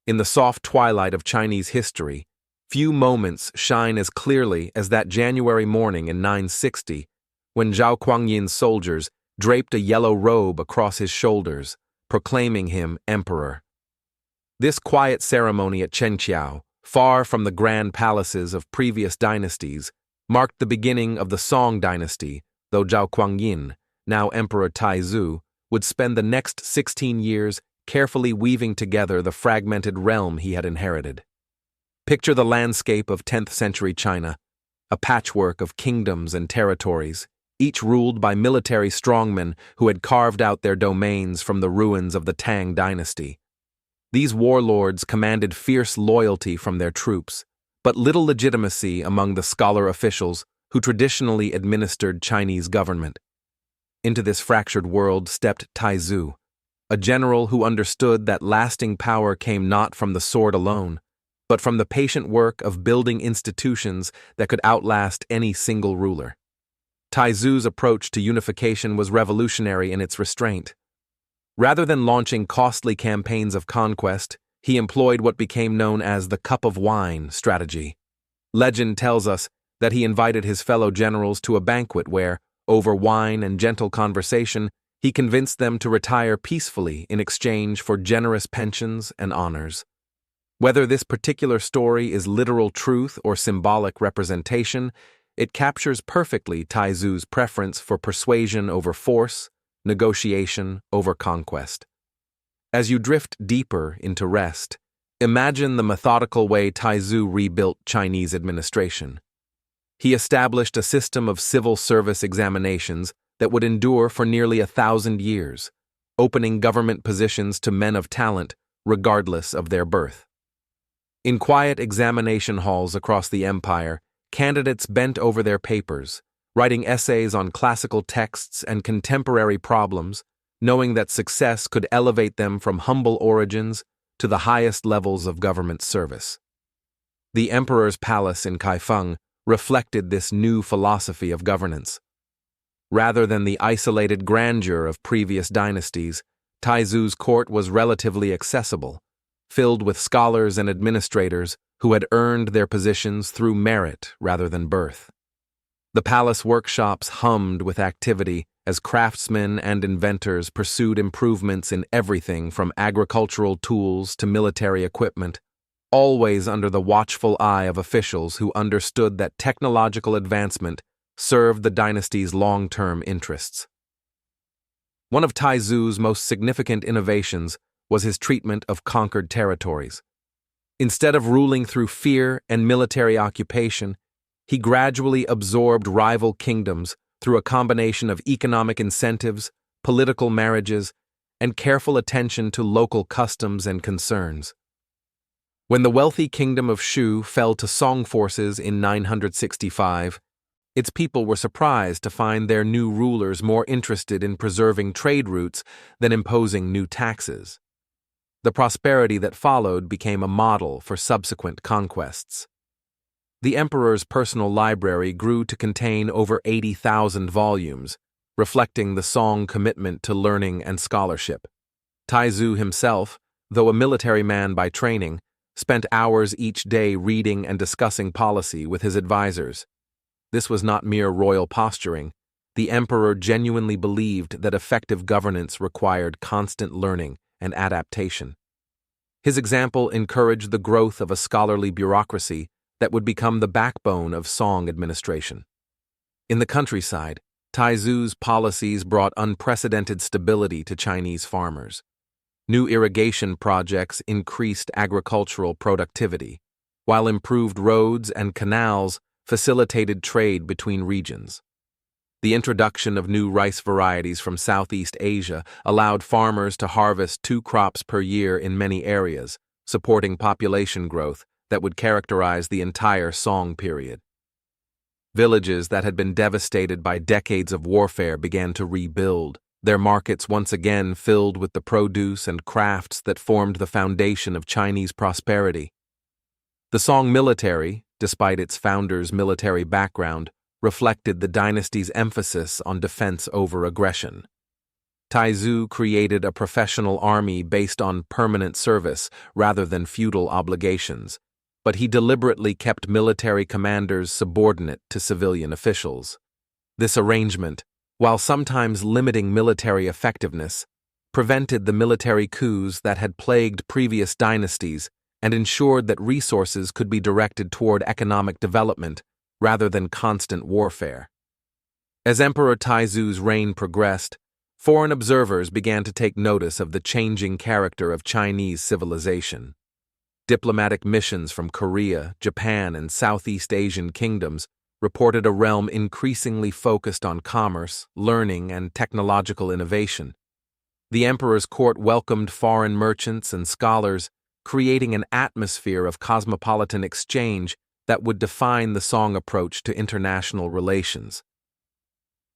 In the soft twilight of Chinese history, few moments shine as clearly as that January morning in 960, when Zhao Kuangyin's soldiers draped a yellow robe across his shoulders, proclaiming him emperor. This quiet ceremony at Chenqiao, far from the grand palaces of previous dynasties, marked the beginning of the Song Dynasty, though Zhao Kuangyin, now Emperor Taizu, would spend the next 16 years carefully weaving together the fragmented realm he had inherited. Picture the landscape of 10th century China, a patchwork of kingdoms and territories, each ruled by military strongmen who had carved out their domains from the ruins of the Tang dynasty. These warlords commanded fierce loyalty from their troops, but little legitimacy among the scholar officials who traditionally administered Chinese government. Into this fractured world stepped Taizu, a general who understood that lasting power came not from the sword alone, but from the patient work of building institutions that could outlast any single ruler. Taizu's approach to unification was revolutionary in its restraint. Rather than launching costly campaigns of conquest, he employed what became known as the cup of wine strategy. Legend tells us that he invited his fellow generals to a banquet where, over wine and gentle conversation, he convinced them to retire peacefully in exchange for generous pensions and honors. Whether this particular story is literal truth or symbolic representation, it captures perfectly Taizu's preference for persuasion over force, negotiation over conquest. As you drift deeper into rest, imagine the methodical way Taizu rebuilt Chinese administration. He established a system of civil service examinations that would endure for nearly 1,000 years, opening government positions to men of talent regardless of their birth. In quiet examination halls across the empire, candidates bent over their papers, writing essays on classical texts and contemporary problems, knowing that success could elevate them from humble origins to the highest levels of government service. The emperor's palace in Kaifeng reflected this new philosophy of governance. Rather than the isolated grandeur of previous dynasties, Taizu's court was relatively accessible, filled with scholars and administrators who had earned their positions through merit rather than birth. The palace workshops hummed with activity as craftsmen and inventors pursued improvements in everything from agricultural tools to military equipment, always under the watchful eye of officials who understood that technological advancement served the dynasty's long-term interests. One of Taizu's most significant innovations was his treatment of conquered territories. Instead of ruling through fear and military occupation, he gradually absorbed rival kingdoms through a combination of economic incentives, political marriages, and careful attention to local customs and concerns. When the wealthy kingdom of Shu fell to Song forces in 965, its people were surprised to find their new rulers more interested in preserving trade routes than imposing new taxes. The prosperity that followed became a model for subsequent conquests. The emperor's personal library grew to contain over 80,000 volumes, reflecting the Song commitment to learning and scholarship. Taizu himself, though a military man by training, spent hours each day reading and discussing policy with his advisors. This was not mere royal posturing. The emperor genuinely believed that effective governance required constant learning and adaptation. His example encouraged the growth of a scholarly bureaucracy that would become the backbone of Song administration. In the countryside, Taizu's policies brought unprecedented stability to Chinese farmers. New irrigation projects increased agricultural productivity, while improved roads and canals facilitated trade between regions. The introduction of new rice varieties from Southeast Asia allowed farmers to harvest 2 crops per year in many areas, supporting population growth that would characterize the entire Song period. Villages that had been devastated by decades of warfare began to rebuild, their markets once again filled with the produce and crafts that formed the foundation of Chinese prosperity. The Song military, despite its founder's military background, reflected the dynasty's emphasis on defense over aggression. Taizu created a professional army based on permanent service rather than feudal obligations, but he deliberately kept military commanders subordinate to civilian officials. This arrangement, while sometimes limiting military effectiveness, prevented the military coups that had plagued previous dynasties and ensured that resources could be directed toward economic development rather than constant warfare. As Emperor Taizu's reign progressed, foreign observers began to take notice of the changing character of Chinese civilization. Diplomatic missions from Korea, Japan, and Southeast Asian kingdoms reported a realm increasingly focused on commerce, learning, and technological innovation. The emperor's court welcomed foreign merchants and scholars, creating an atmosphere of cosmopolitan exchange that would define the Song approach to international relations.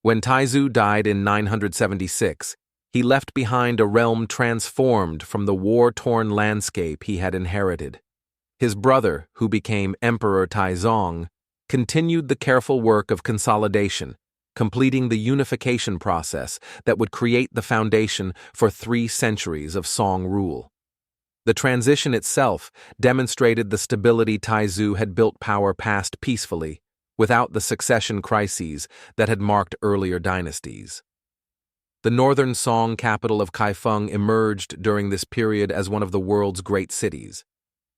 When Taizu died in 976, he left behind a realm transformed from the war-torn landscape he had inherited. His brother, who became Emperor Taizong, continued the careful work of consolidation, completing the unification process that would create the foundation for 3 centuries of Song rule. The transition itself demonstrated the stability Taizu had built power past peacefully, without the succession crises that had marked earlier dynasties. The northern Song capital of Kaifeng emerged during this period as one of the world's great cities.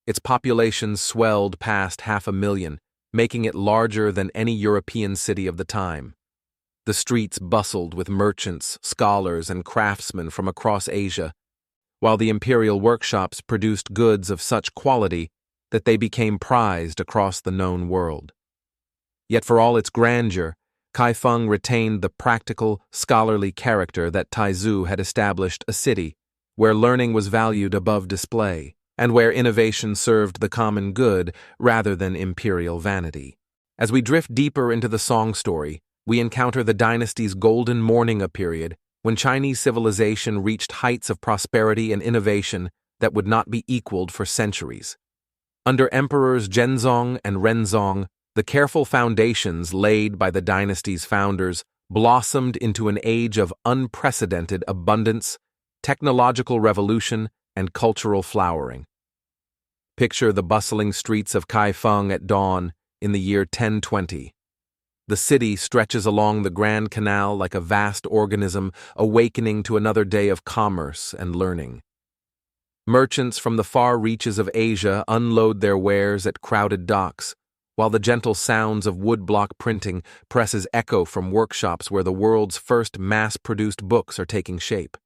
Its population swelled past 500,000, making it larger than any European city of the time. The streets bustled with merchants, scholars, and craftsmen from across Asia, while the imperial workshops produced goods of such quality that they became prized across the known world. Yet for all its grandeur, Kaifeng retained the practical, scholarly character that Taizu had established a city where learning was valued above display, and where innovation served the common good rather than imperial vanity. As we drift deeper into the Song story, we encounter the dynasty's golden morning period when Chinese civilization reached heights of prosperity and innovation that would not be equaled for centuries. Under emperors Zhenzong and Renzong, the careful foundations laid by the dynasty's founders blossomed into an age of unprecedented abundance, technological revolution, and cultural flowering. Picture the bustling streets of Kaifeng at dawn in the year 1020. The city stretches along the Grand Canal like a vast organism awakening to another day of commerce and learning. Merchants from the far reaches of Asia unload their wares at crowded docks, while the gentle sounds of woodblock printing presses echo from workshops where the world's first mass-produced books are taking shape.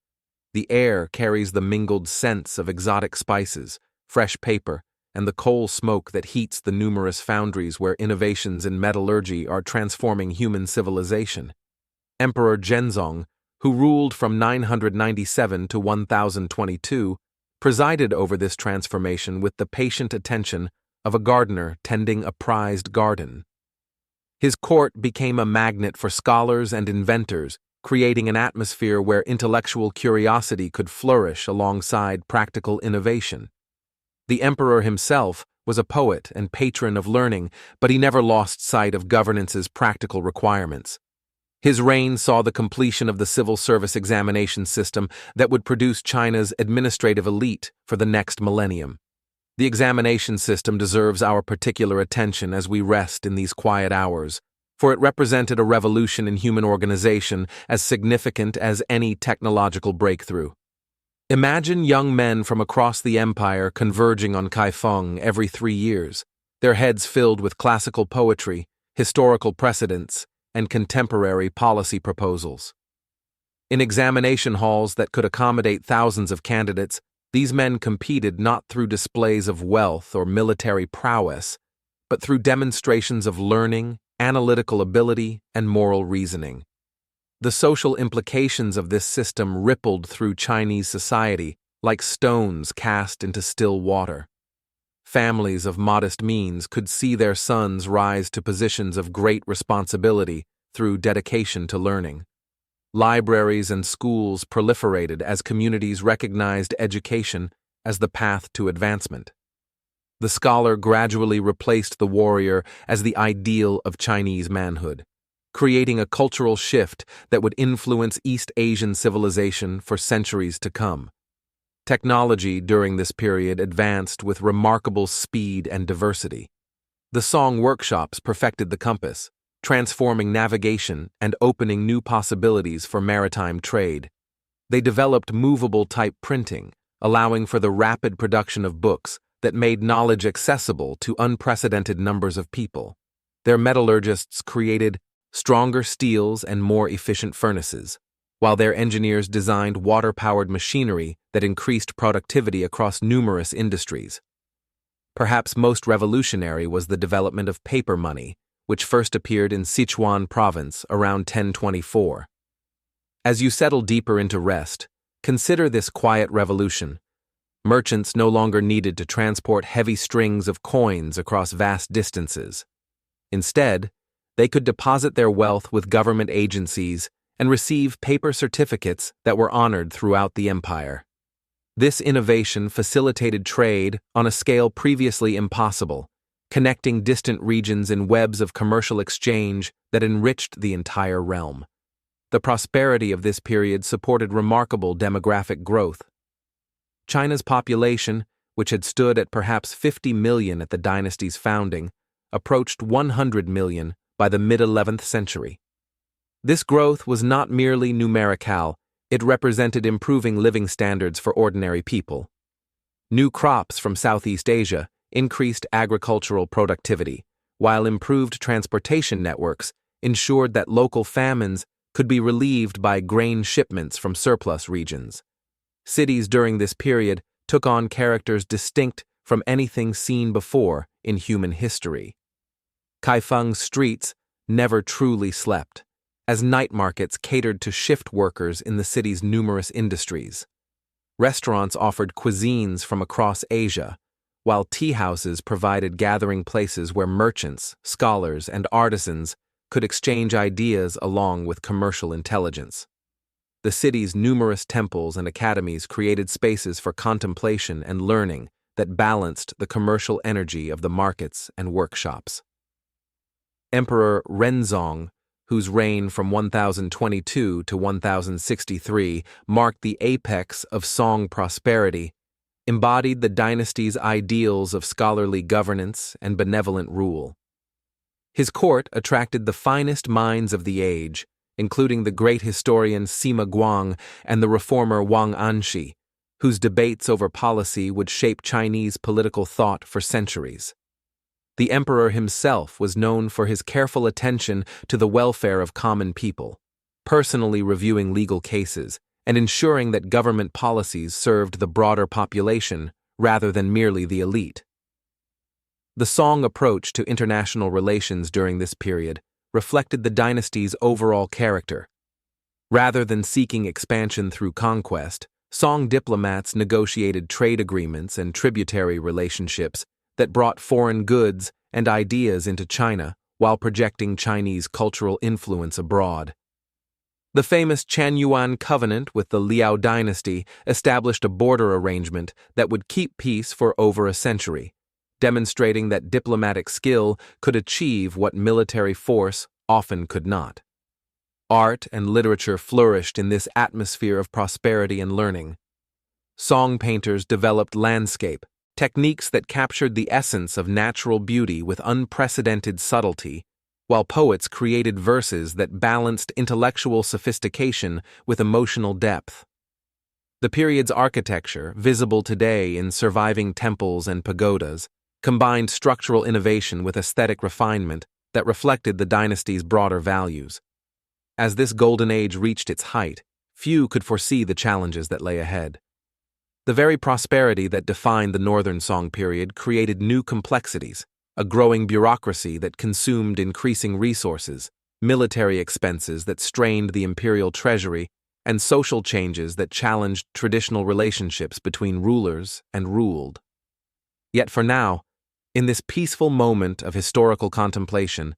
The air carries the mingled scents of exotic spices, fresh paper, and the coal smoke that heats the numerous foundries where innovations in metallurgy are transforming human civilization. Emperor Zhenzong, who ruled from 997 to 1022, presided over this transformation with the patient attention of a gardener tending a prized garden. His court became a magnet for scholars and inventors, creating an atmosphere where intellectual curiosity could flourish alongside practical innovation. The emperor himself was a poet and patron of learning, but he never lost sight of governance's practical requirements. His reign saw the completion of the civil service examination system that would produce China's administrative elite for the next millennium. The examination system deserves our particular attention as we rest in these quiet hours, for it represented a revolution in human organization as significant as any technological breakthrough. Imagine young men from across the empire converging on Kaifeng every 3 years, their heads filled with classical poetry, historical precedents, and contemporary policy proposals. In examination halls that could accommodate thousands of candidates, these men competed not through displays of wealth or military prowess, but through demonstrations of learning, analytical ability, and moral reasoning. The social implications of this system rippled through Chinese society like stones cast into still water. Families of modest means could see their sons rise to positions of great responsibility through dedication to learning. Libraries and schools proliferated as communities recognized education as the path to advancement. The scholar gradually replaced the warrior as the ideal of Chinese manhood. creating a cultural shift that would influence East Asian civilization for centuries to come. Technology during this period advanced with remarkable speed and diversity. The Song workshops perfected the compass, transforming navigation and opening new possibilities for maritime trade. They developed movable type printing, allowing for the rapid production of books that made knowledge accessible to unprecedented numbers of people. Their metallurgists created stronger steels and more efficient furnaces, while their engineers designed water-powered machinery that increased productivity across numerous industries. Perhaps most revolutionary was the development of paper money, which first appeared in Sichuan province around 1024. As you settle deeper into rest, consider this quiet revolution. Merchants no longer needed to transport heavy strings of coins across vast distances. Instead, they could deposit their wealth with government agencies and receive paper certificates that were honored throughout the empire. This innovation facilitated trade on a scale previously impossible, connecting distant regions in webs of commercial exchange that enriched the entire realm. The prosperity of this period supported remarkable demographic growth. China's population, which had stood at perhaps 50 million at the dynasty's founding, approached 100 million by the mid-11th century. This growth was not merely numerical, it represented improving living standards for ordinary people. New crops from Southeast Asia increased agricultural productivity, while improved transportation networks ensured that local famines could be relieved by grain shipments from surplus regions. Cities during this period took on characters distinct from anything seen before in human history. Kaifeng's streets never truly slept, as night markets catered to shift workers in the city's numerous industries. Restaurants offered cuisines from across Asia, while tea houses provided gathering places where merchants, scholars, and artisans could exchange ideas along with commercial intelligence. The city's numerous temples and academies created spaces for contemplation and learning that balanced the commercial energy of the markets and workshops. Emperor Renzong, whose reign from 1022 to 1063 marked the apex of Song prosperity, embodied the dynasty's ideals of scholarly governance and benevolent rule. His court attracted the finest minds of the age, including the great historian Sima Guang and the reformer Wang Anshi, whose debates over policy would shape Chinese political thought for centuries. The emperor himself was known for his careful attention to the welfare of common people, personally reviewing legal cases and ensuring that government policies served the broader population rather than merely the elite. The Song approach to international relations during this period reflected the dynasty's overall character. Rather than seeking expansion through conquest, Song diplomats negotiated trade agreements and tributary relationships that brought foreign goods and ideas into China while projecting Chinese cultural influence abroad. The famous Chanyuan covenant with the Liao dynasty established a border arrangement that would keep peace for over a century, demonstrating that diplomatic skill could achieve what military force often could not. Art and literature flourished in this atmosphere of prosperity and learning. Song painters developed landscape, techniques that captured the essence of natural beauty with unprecedented subtlety, while poets created verses that balanced intellectual sophistication with emotional depth. The period's architecture, visible today in surviving temples and pagodas, combined structural innovation with aesthetic refinement that reflected the dynasty's broader values. As this golden age reached its height, few could foresee the challenges that lay ahead. The very prosperity that defined the Northern Song period created new complexities, a growing bureaucracy that consumed increasing resources, military expenses that strained the imperial treasury, and social changes that challenged traditional relationships between rulers and ruled. Yet for now, in this peaceful moment of historical contemplation,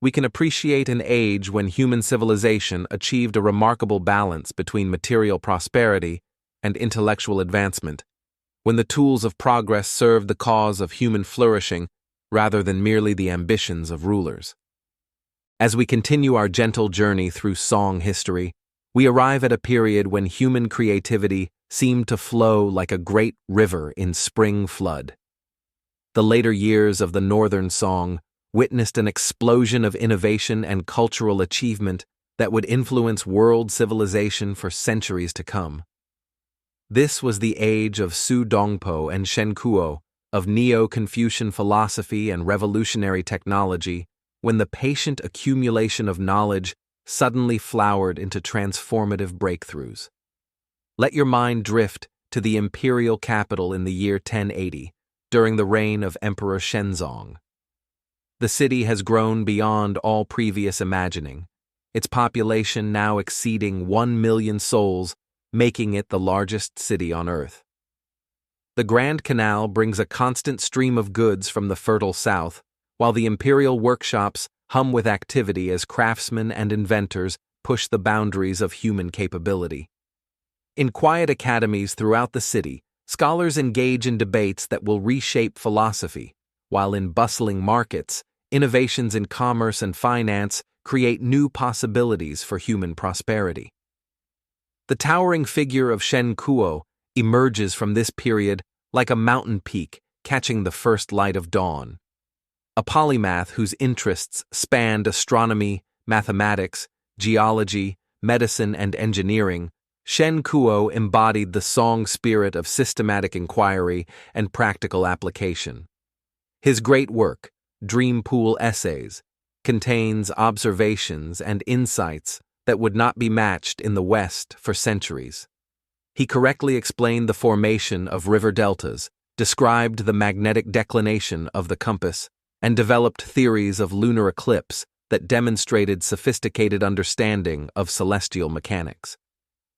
we can appreciate an age when human civilization achieved a remarkable balance between material prosperity and intellectual advancement, when the tools of progress served the cause of human flourishing rather than merely the ambitions of rulers. As we continue our gentle journey through song history, we arrive at a period when human creativity seemed to flow like a great river in spring flood. The later years of the Northern Song witnessed an explosion of innovation and cultural achievement that would influence world civilization for centuries to come. This was the age of Su Dongpo and Shen Kuo, of Neo-Confucian philosophy and revolutionary technology, when the patient accumulation of knowledge suddenly flowered into transformative breakthroughs. Let your mind drift to the imperial capital in the year 1080, during the reign of Emperor Shenzong. The city has grown beyond all previous imagining, its population now exceeding 1 million souls, making it the largest city on Earth. The Grand Canal brings a constant stream of goods from the fertile south, while the imperial workshops hum with activity as craftsmen and inventors push the boundaries of human capability. In quiet academies throughout the city, scholars engage in debates that will reshape philosophy, while in bustling markets, innovations in commerce and finance create new possibilities for human prosperity. The towering figure of Shen Kuo emerges from this period like a mountain peak catching the first light of dawn. A polymath whose interests spanned astronomy, mathematics, geology, medicine, and engineering, Shen Kuo embodied the Song spirit of systematic inquiry and practical application. His great work, Dream Pool Essays, contains observations and insights that would not be matched in the West for centuries. He correctly explained the formation of river deltas, described the magnetic declination of the compass, and developed theories of lunar eclipse that demonstrated sophisticated understanding of celestial mechanics.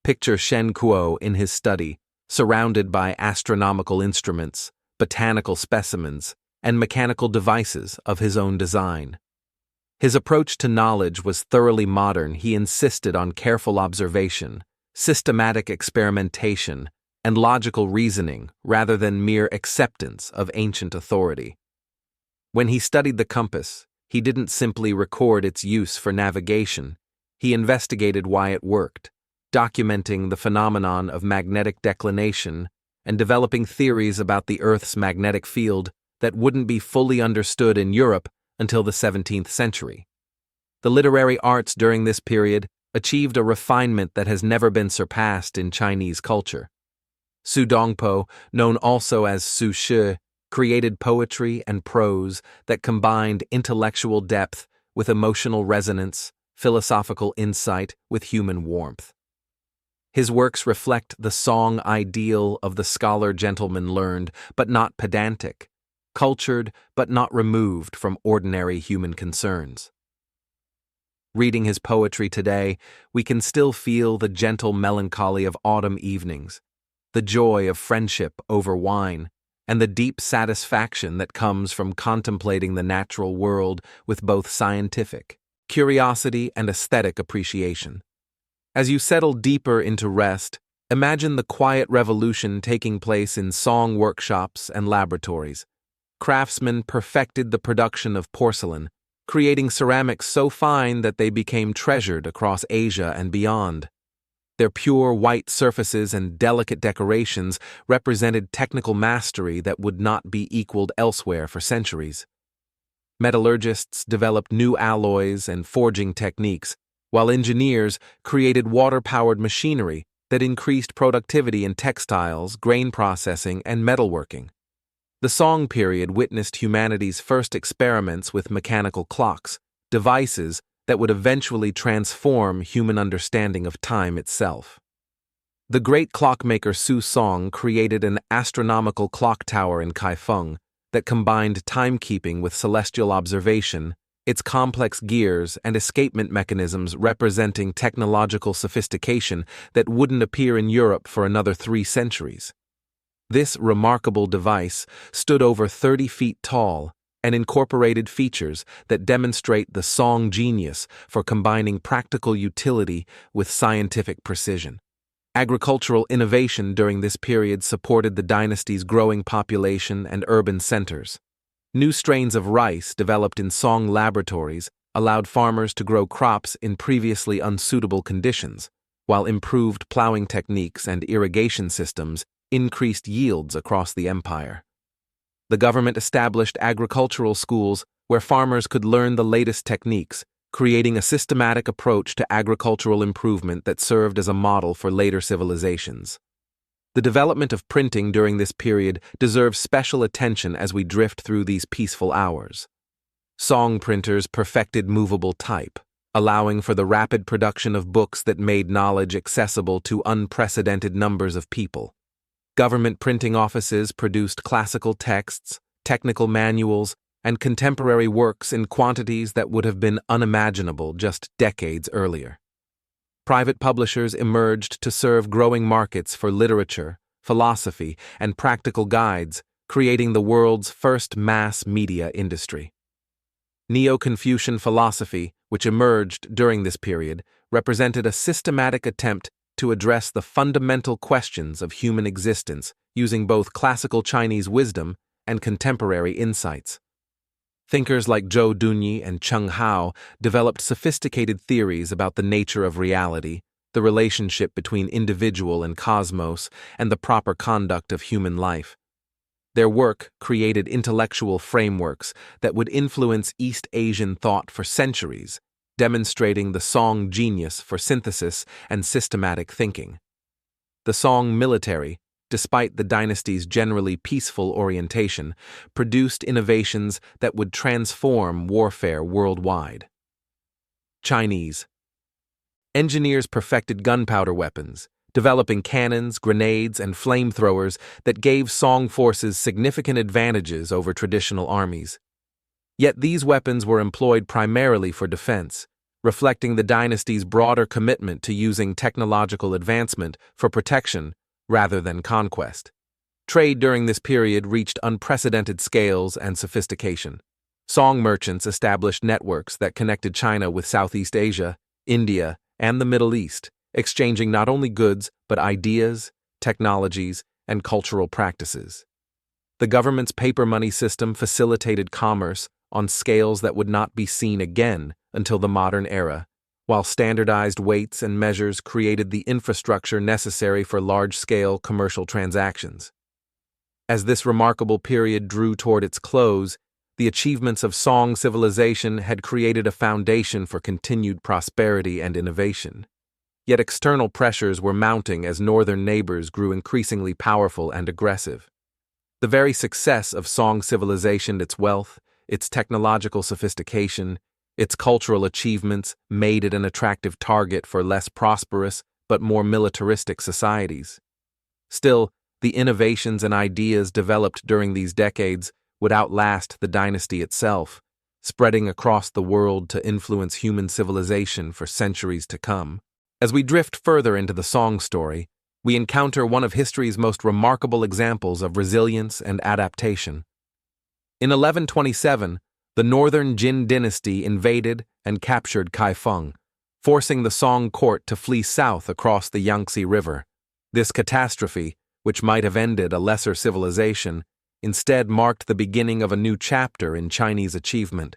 Picture Shen Kuo in his study, surrounded by astronomical instruments, botanical specimens, and mechanical devices of his own design. His approach to knowledge was thoroughly modern. He insisted on careful observation, systematic experimentation, and logical reasoning rather than mere acceptance of ancient authority. When he studied the compass, he didn't simply record its use for navigation. He investigated why it worked, documenting the phenomenon of magnetic declination and developing theories about the Earth's magnetic field that wouldn't be fully understood in Europe until the 17th century. The literary arts during this period achieved a refinement that has never been surpassed in Chinese culture. Su Dongpo, known also as Su Shi, created poetry and prose that combined intellectual depth with emotional resonance, philosophical insight with human warmth. His works reflect the song ideal of the scholar gentleman learned but not pedantic, cultured but not removed from ordinary human concerns. Reading his poetry today, we can still feel the gentle melancholy of autumn evenings, the joy of friendship over wine, and the deep satisfaction that comes from contemplating the natural world with both scientific curiosity and aesthetic appreciation. As you settle deeper into rest, imagine the quiet revolution taking place in song workshops and laboratories. Craftsmen perfected the production of porcelain, creating ceramics so fine that they became treasured across Asia and beyond. Their pure white surfaces and delicate decorations represented technical mastery that would not be equaled elsewhere for centuries. Metallurgists developed new alloys and forging techniques, while engineers created water-powered machinery that increased productivity in textiles, grain processing, and metalworking. The Song period witnessed humanity's first experiments with mechanical clocks, devices that would eventually transform human understanding of time itself. The great clockmaker Su Song created an astronomical clock tower in Kaifeng that combined timekeeping with celestial observation, its complex gears and escapement mechanisms representing technological sophistication that wouldn't appear in Europe for another 3 centuries. This remarkable device stood over 30 feet tall and incorporated features that demonstrate the Song genius for combining practical utility with scientific precision. Agricultural innovation during this period supported the dynasty's growing population and urban centers. New strains of rice developed in Song laboratories allowed farmers to grow crops in previously unsuitable conditions, while improved plowing techniques and irrigation systems increased yields across the empire. The government established agricultural schools where farmers could learn the latest techniques, creating a systematic approach to agricultural improvement that served as a model for later civilizations. The development of printing during this period deserves special attention as we drift through these peaceful hours. Song printers perfected movable type, allowing for the rapid production of books that made knowledge accessible to unprecedented numbers of people. Government printing offices produced classical texts, technical manuals, and contemporary works in quantities that would have been unimaginable just decades earlier. Private publishers emerged to serve growing markets for literature, philosophy, and practical guides, creating the world's first mass media industry. Neo-Confucian philosophy, which emerged during this period, represented a systematic attempt to address the fundamental questions of human existence using both classical Chinese wisdom and contemporary insights. Thinkers like Zhou Dunyi and Cheng Hao developed sophisticated theories about the nature of reality, the relationship between individual and cosmos, and the proper conduct of human life. Their work created intellectual frameworks that would influence East Asian thought for centuries, demonstrating the Song genius for synthesis and systematic thinking. The Song military, despite the dynasty's generally peaceful orientation, produced innovations that would transform warfare worldwide. Chinese engineers perfected gunpowder weapons, developing cannons, grenades, and flamethrowers that gave Song forces significant advantages over traditional armies. Yet these weapons were employed primarily for defense, reflecting the dynasty's broader commitment to using technological advancement for protection rather than conquest. Trade during this period reached unprecedented scales and sophistication. Song merchants established networks that connected China with Southeast Asia, India, and the Middle East, exchanging not only goods but ideas, technologies, and cultural practices. The government's paper money system facilitated commerce on scales that would not be seen again until the modern era, while standardized weights and measures created the infrastructure necessary for large-scale commercial transactions. As this remarkable period drew toward its close, the achievements of Song civilization had created a foundation for continued prosperity and innovation. Yet external pressures were mounting as northern neighbors grew increasingly powerful and aggressive. The very success of Song civilization, its wealth, its technological sophistication, its cultural achievements made it an attractive target for less prosperous but more militaristic societies. Still, the innovations and ideas developed during these decades would outlast the dynasty itself, spreading across the world to influence human civilization for centuries to come. As we drift further into the Song story, we encounter one of history's most remarkable examples of resilience and adaptation. In 1127, the northern Jin dynasty invaded and captured Kaifeng, forcing the Song court to flee south across the Yangtze River. This catastrophe, which might have ended a lesser civilization, instead marked the beginning of a new chapter in Chinese achievement.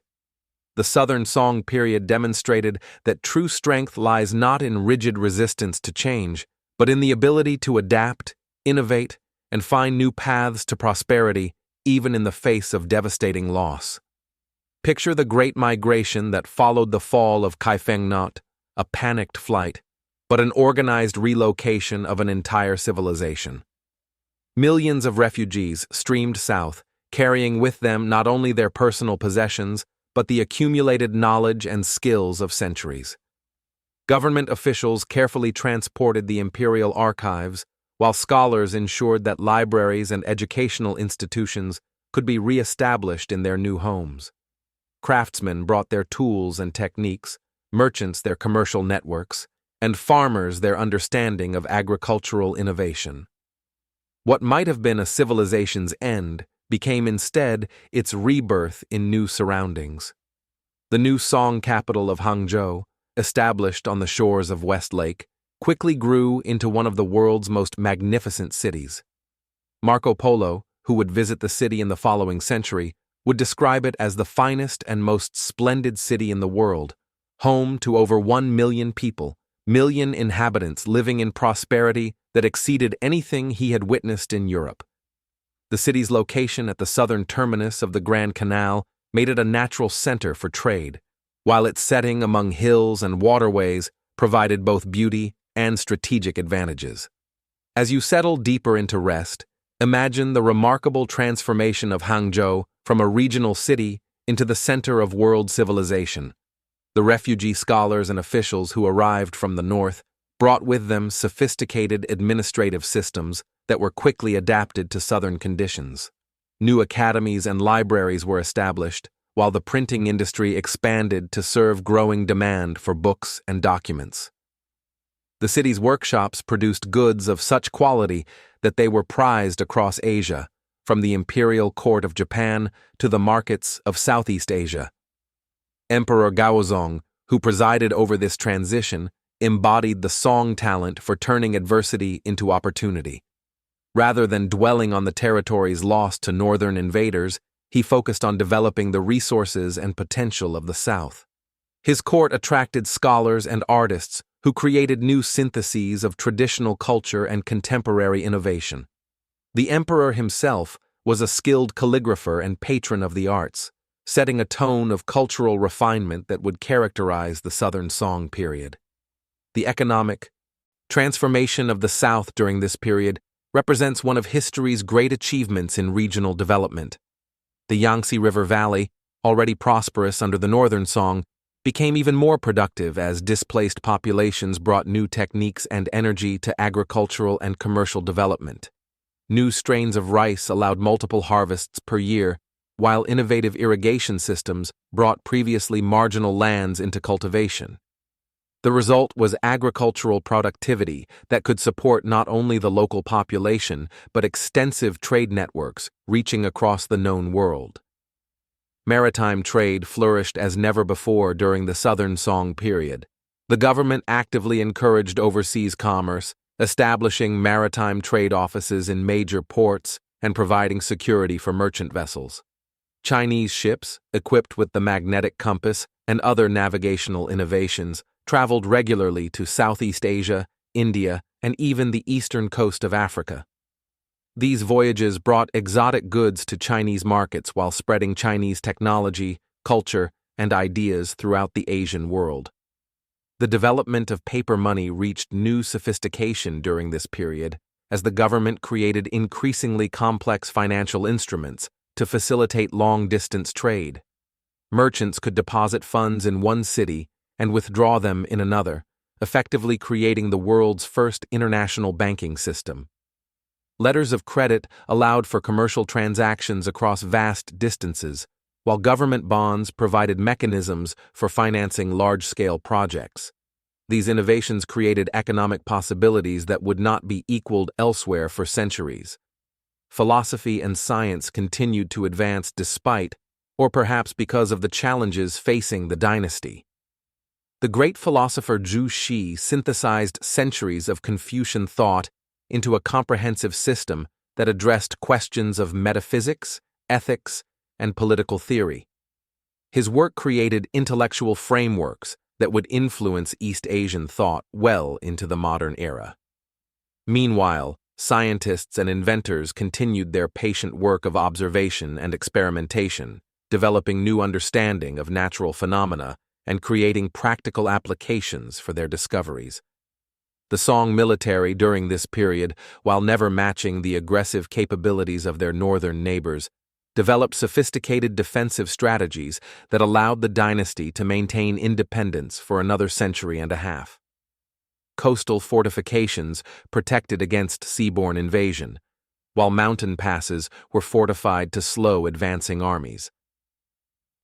The Southern Song period demonstrated that true strength lies not in rigid resistance to change, but in the ability to adapt, innovate, and find new paths to prosperity, even in the face of devastating loss. Picture the Great Migration that followed the fall of Kaifeng, not a panicked flight, but an organized relocation of an entire civilization. Millions of refugees streamed south, carrying with them not only their personal possessions, but the accumulated knowledge and skills of centuries. Government officials carefully transported the imperial archives, while scholars ensured that libraries and educational institutions could be re-established in their new homes. Craftsmen brought their tools and techniques, merchants their commercial networks, and farmers their understanding of agricultural innovation. What might have been a civilization's end became instead its rebirth in new surroundings. The new Song capital of Hangzhou, established on the shores of West Lake, quickly grew into one of the world's most magnificent cities. Marco Polo, who would visit the city in the following century, would describe it as the finest and most splendid city in the world, home to over 1 million people, million inhabitants living in prosperity that exceeded anything he had witnessed in Europe. The city's location at the southern terminus of the Grand Canal made it a natural center for trade, while its setting among hills and waterways provided both beauty and strategic advantages. As you settle deeper into rest, imagine the remarkable transformation of Hangzhou from a regional city into the center of world civilization. The refugee scholars and officials who arrived from the north brought with them sophisticated administrative systems that were quickly adapted to southern conditions. New academies and libraries were established, while the printing industry expanded to serve growing demand for books and documents. The city's workshops produced goods of such quality that they were prized across Asia, from the imperial court of Japan to the markets of Southeast Asia. Emperor Gaozong, who presided over this transition, embodied the Song talent for turning adversity into opportunity. Rather than dwelling on the territories lost to northern invaders, he focused on developing the resources and potential of the South. His court attracted scholars and artists who created new syntheses of traditional culture and contemporary innovation. The emperor himself was a skilled calligrapher and patron of the arts, setting a tone of cultural refinement that would characterize the Southern Song period. The economic transformation of the South during this period represents one of history's great achievements in regional development. The Yangtze River Valley, already prosperous under the Northern Song, became even more productive as displaced populations brought new techniques and energy to agricultural and commercial development. New strains of rice allowed multiple harvests per year, while innovative irrigation systems brought previously marginal lands into cultivation. The result was agricultural productivity that could support not only the local population but extensive trade networks reaching across the known world. Maritime trade flourished as never before during the Southern Song period. The government actively encouraged overseas commerce, establishing maritime trade offices in major ports and providing security for merchant vessels. Chinese ships, equipped with the magnetic compass and other navigational innovations, traveled regularly to Southeast Asia, India, and even the eastern coast of Africa. These voyages brought exotic goods to Chinese markets while spreading Chinese technology, culture, and ideas throughout the Asian world. The development of paper money reached new sophistication during this period, as the government created increasingly complex financial instruments to facilitate long-distance trade. Merchants could deposit funds in one city and withdraw them in another, effectively creating the world's first international banking system. Letters of credit allowed for commercial transactions across vast distances, while government bonds provided mechanisms for financing large-scale projects. These innovations created economic possibilities that would not be equaled elsewhere for centuries. Philosophy and science continued to advance despite, or perhaps because of the challenges facing the dynasty. The great philosopher Su Shi synthesized centuries of Confucian thought into a comprehensive system that addressed questions of metaphysics, ethics, and political theory. His work created intellectual frameworks that would influence East Asian thought well into the modern era. Meanwhile, scientists and inventors continued their patient work of observation and experimentation, developing new understanding of natural phenomena and creating practical applications for their discoveries. The Song military during this period, while never matching the aggressive capabilities of their northern neighbors, developed sophisticated defensive strategies that allowed the dynasty to maintain independence for another century and a half. Coastal fortifications protected against seaborne invasion, while mountain passes were fortified to slow advancing armies.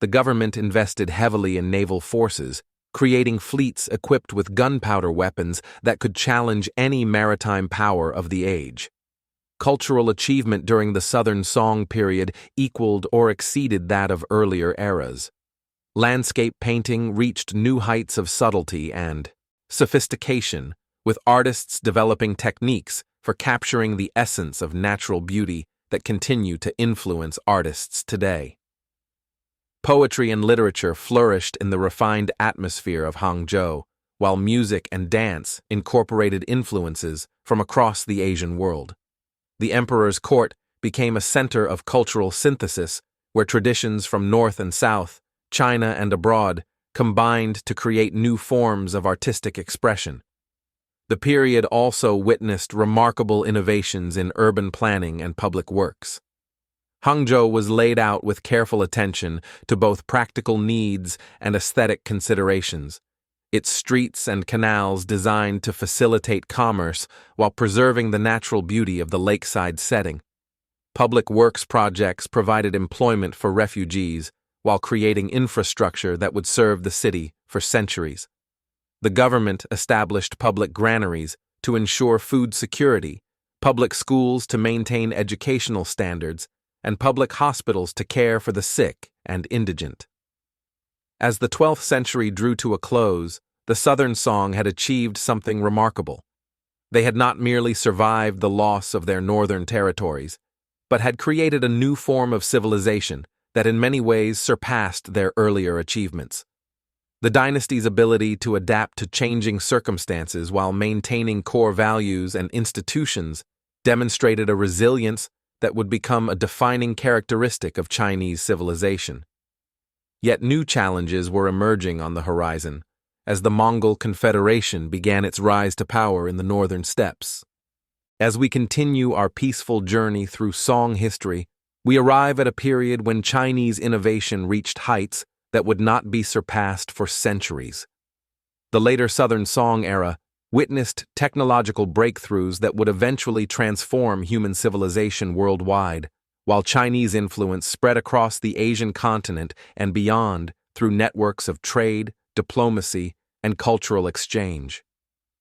The government invested heavily in naval forces, creating fleets equipped with gunpowder weapons that could challenge any maritime power of the age. Cultural achievement during the Southern Song period equaled or exceeded that of earlier eras. Landscape painting reached new heights of subtlety and sophistication, with artists developing techniques for capturing the essence of natural beauty that continue to influence artists today. Poetry and literature flourished in the refined atmosphere of Hangzhou, while music and dance incorporated influences from across the Asian world. The emperor's court became a center of cultural synthesis where traditions from north and south, China and abroad, combined to create new forms of artistic expression. The period also witnessed remarkable innovations in urban planning and public works. Hangzhou was laid out with careful attention to both practical needs and aesthetic considerations, its streets and canals designed to facilitate commerce while preserving the natural beauty of the lakeside setting. Public works projects provided employment for refugees while creating infrastructure that would serve the city for centuries. The government established public granaries to ensure food security, public schools to maintain educational standards, and public hospitals to care for the sick and indigent. As the 12th century drew to a close, the Southern Song had achieved something remarkable. They had not merely survived the loss of their northern territories, but had created a new form of civilization that in many ways surpassed their earlier achievements. The dynasty's ability to adapt to changing circumstances while maintaining core values and institutions demonstrated a resilience that would become a defining characteristic of Chinese civilization. Yet new challenges were emerging on the horizon as the Mongol Confederation began its rise to power in the northern steppes. As we continue our peaceful journey through Song history, we arrive at a period when Chinese innovation reached heights that would not be surpassed for centuries. The later Southern Song era witnessed technological breakthroughs that would eventually transform human civilization worldwide, while Chinese influence spread across the Asian continent and beyond through networks of trade, diplomacy, and cultural exchange.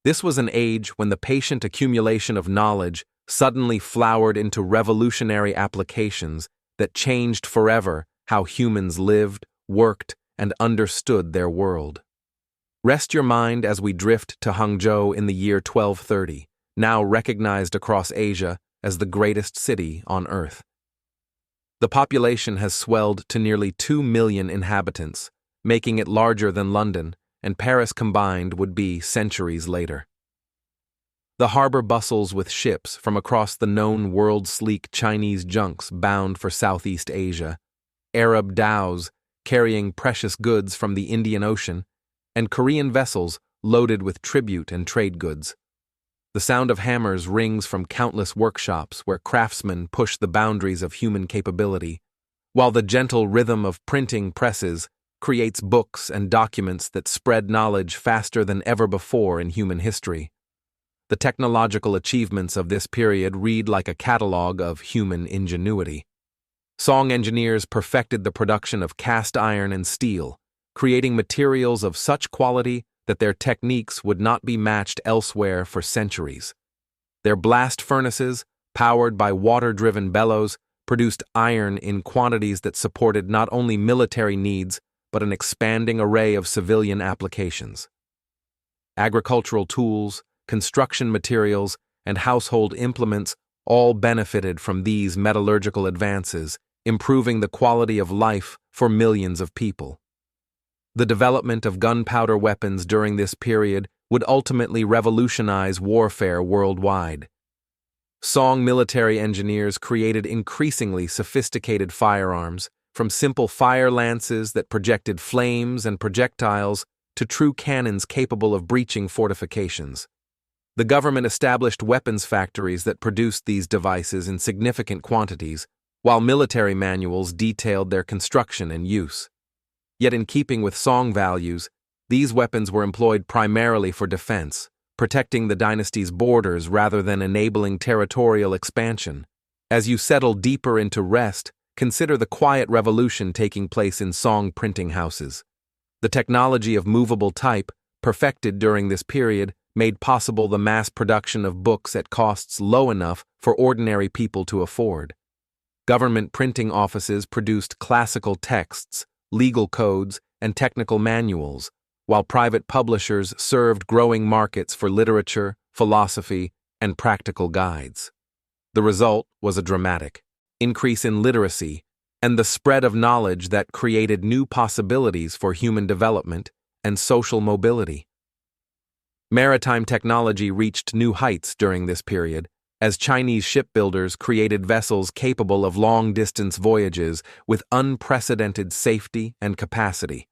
This was an age when the patient accumulation of knowledge suddenly flowered into revolutionary applications that changed forever how humans lived, worked, and understood their world. Rest your mind as we drift to Hangzhou in the year 1230, now recognized across Asia as the greatest city on Earth. The population has swelled to nearly 2 million inhabitants, making it larger than London and Paris combined would be centuries later. The harbor bustles with ships from across the known world-sleek Chinese junks bound for Southeast Asia, Arab dhows carrying precious goods from the Indian Ocean, and Korean vessels loaded with tribute and trade goods. The sound of hammers rings from countless workshops where craftsmen push the boundaries of human capability, while the gentle rhythm of printing presses creates books and documents that spread knowledge faster than ever before in human history. The technological achievements of this period read like a catalog of human ingenuity. Song engineers perfected the production of cast iron and steel, creating materials of such quality that their techniques would not be matched elsewhere for centuries. Their blast furnaces, powered by water-driven bellows, produced iron in quantities that supported not only military needs but an expanding array of civilian applications. Agricultural tools, construction materials, and household implements all benefited from these metallurgical advances, improving the quality of life for millions of people. The development of gunpowder weapons during this period would ultimately revolutionize warfare worldwide. Song military engineers created increasingly sophisticated firearms, from simple fire lances that projected flames and projectiles to true cannons capable of breaching fortifications. The government established weapons factories that produced these devices in significant quantities, while military manuals detailed their construction and use. Yet in keeping with Song values, these weapons were employed primarily for defense, protecting the dynasty's borders rather than enabling territorial expansion. As you settle deeper into rest, consider the quiet revolution taking place in Song printing houses. The technology of movable type, perfected during this period, made possible the mass production of books at costs low enough for ordinary people to afford. Government printing offices produced classical texts, legal codes, and technical manuals, while private publishers served growing markets for literature, philosophy, and practical guides. The result was a dramatic increase in literacy and the spread of knowledge that created new possibilities for human development and social mobility. Maritime technology reached new heights during this period, as Chinese shipbuilders created vessels capable of long-distance voyages with unprecedented safety and capacity.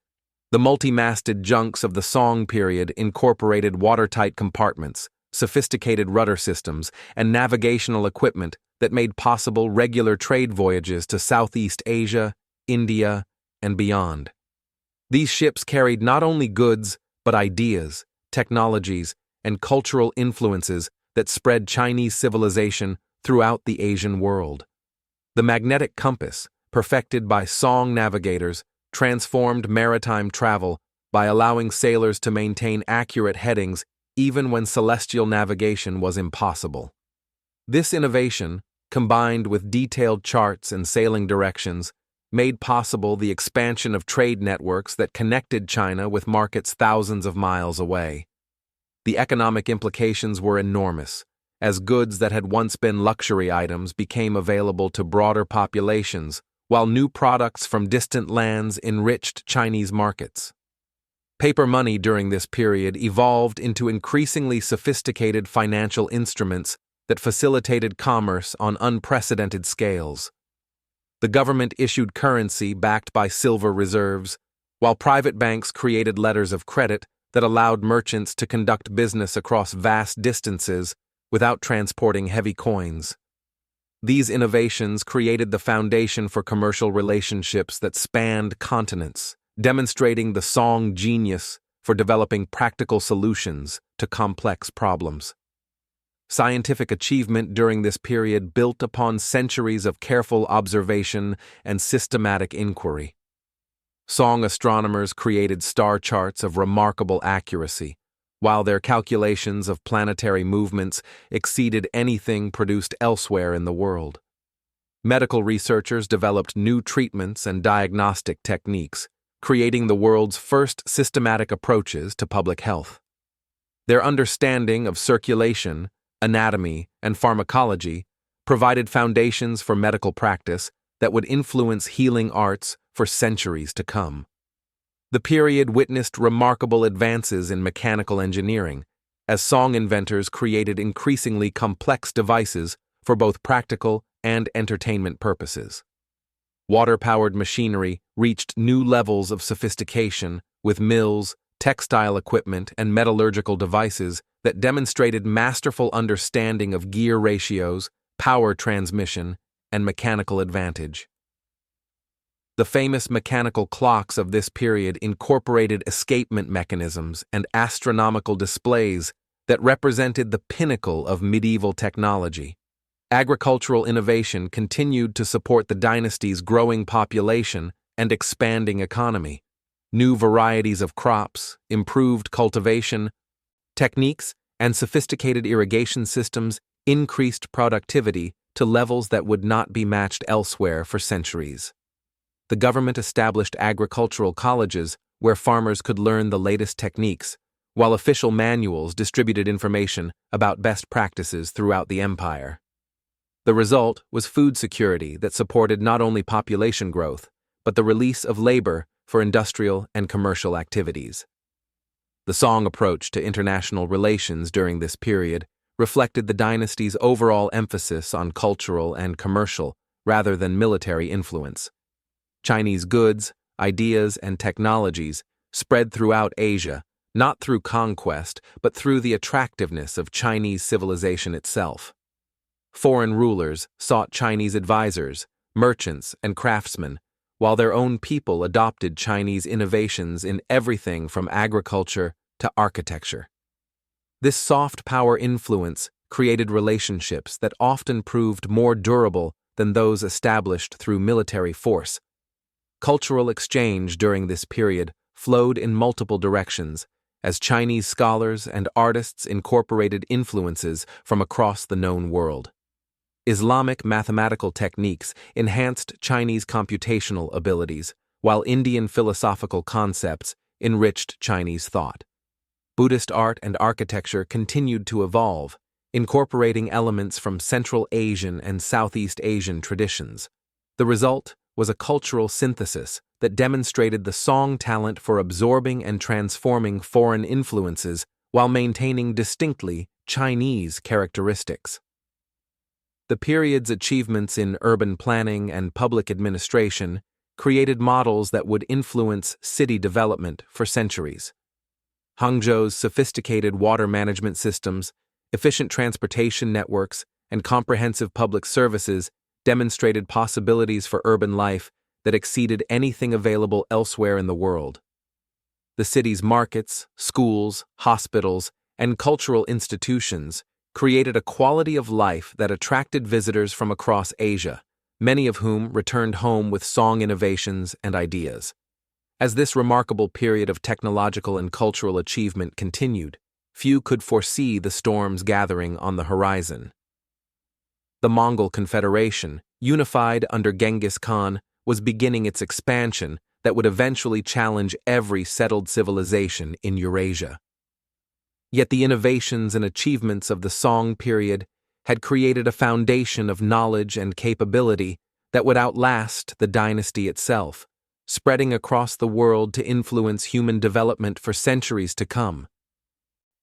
The multi-masted junks of the Song period incorporated watertight compartments, sophisticated rudder systems, and navigational equipment that made possible regular trade voyages to Southeast Asia, India, and beyond. These ships carried not only goods, but ideas, technologies, and cultural influences that spread Chinese civilization throughout the Asian world. The magnetic compass, perfected by Song navigators, transformed maritime travel by allowing sailors to maintain accurate headings even when celestial navigation was impossible. This innovation, combined with detailed charts and sailing directions, made possible the expansion of trade networks that connected China with markets thousands of miles away. The economic implications were enormous, as goods that had once been luxury items became available to broader populations, while new products from distant lands enriched Chinese markets. Paper money during this period evolved into increasingly sophisticated financial instruments that facilitated commerce on unprecedented scales. The government issued currency backed by silver reserves, while private banks created letters of credit that allowed merchants to conduct business across vast distances without transporting heavy coins. These innovations created the foundation for commercial relationships that spanned continents, demonstrating the Song genius for developing practical solutions to complex problems. Scientific achievement during this period built upon centuries of careful observation and systematic inquiry. Song astronomers created star charts of remarkable accuracy, while their calculations of planetary movements exceeded anything produced elsewhere in the world. Medical researchers developed new treatments and diagnostic techniques, creating the world's first systematic approaches to public health. Their understanding of circulation, anatomy, and pharmacology provided foundations for medical practice that would influence healing arts for centuries to come. The period witnessed remarkable advances in mechanical engineering, as Song inventors created increasingly complex devices for both practical and entertainment purposes. Water-powered machinery reached new levels of sophistication with mills, textile equipment, and metallurgical devices that demonstrated masterful understanding of gear ratios, power transmission, and mechanical advantage. The famous mechanical clocks of this period incorporated escapement mechanisms and astronomical displays that represented the pinnacle of medieval technology. Agricultural innovation continued to support the dynasty's growing population and expanding economy. New varieties of crops, improved cultivation techniques, and sophisticated irrigation systems increased productivity to levels that would not be matched elsewhere for centuries. The government established agricultural colleges where farmers could learn the latest techniques, while official manuals distributed information about best practices throughout the empire. The result was food security that supported not only population growth, but the release of labor for industrial and commercial activities. The Song approach to international relations during this period reflected the dynasty's overall emphasis on cultural and commercial rather than military influence. Chinese goods, ideas, and technologies spread throughout Asia, not through conquest, but through the attractiveness of Chinese civilization itself. Foreign rulers sought Chinese advisors, merchants, and craftsmen, while their own people adopted Chinese innovations in everything from agriculture to architecture. This soft power influence created relationships that often proved more durable than those established through military force. Cultural exchange during this period flowed in multiple directions, as Chinese scholars and artists incorporated influences from across the known world. Islamic mathematical techniques enhanced Chinese computational abilities, while Indian philosophical concepts enriched Chinese thought. Buddhist art and architecture continued to evolve, incorporating elements from Central Asian and Southeast Asian traditions. The result was a cultural synthesis that demonstrated the Song talent for absorbing and transforming foreign influences while maintaining distinctly Chinese characteristics. The period's achievements in urban planning and public administration created models that would influence city development for centuries. Hangzhou's sophisticated water management systems, efficient transportation networks, and comprehensive public services demonstrated possibilities for urban life that exceeded anything available elsewhere in the world. The city's markets, schools, hospitals, and cultural institutions created a quality of life that attracted visitors from across Asia, many of whom returned home with Song innovations and ideas. As this remarkable period of technological and cultural achievement continued, few could foresee the storms gathering on the horizon. The Mongol Confederation, unified under Genghis Khan, was beginning its expansion that would eventually challenge every settled civilization in Eurasia. Yet the innovations and achievements of the Song period had created a foundation of knowledge and capability that would outlast the dynasty itself, spreading across the world to influence human development for centuries to come.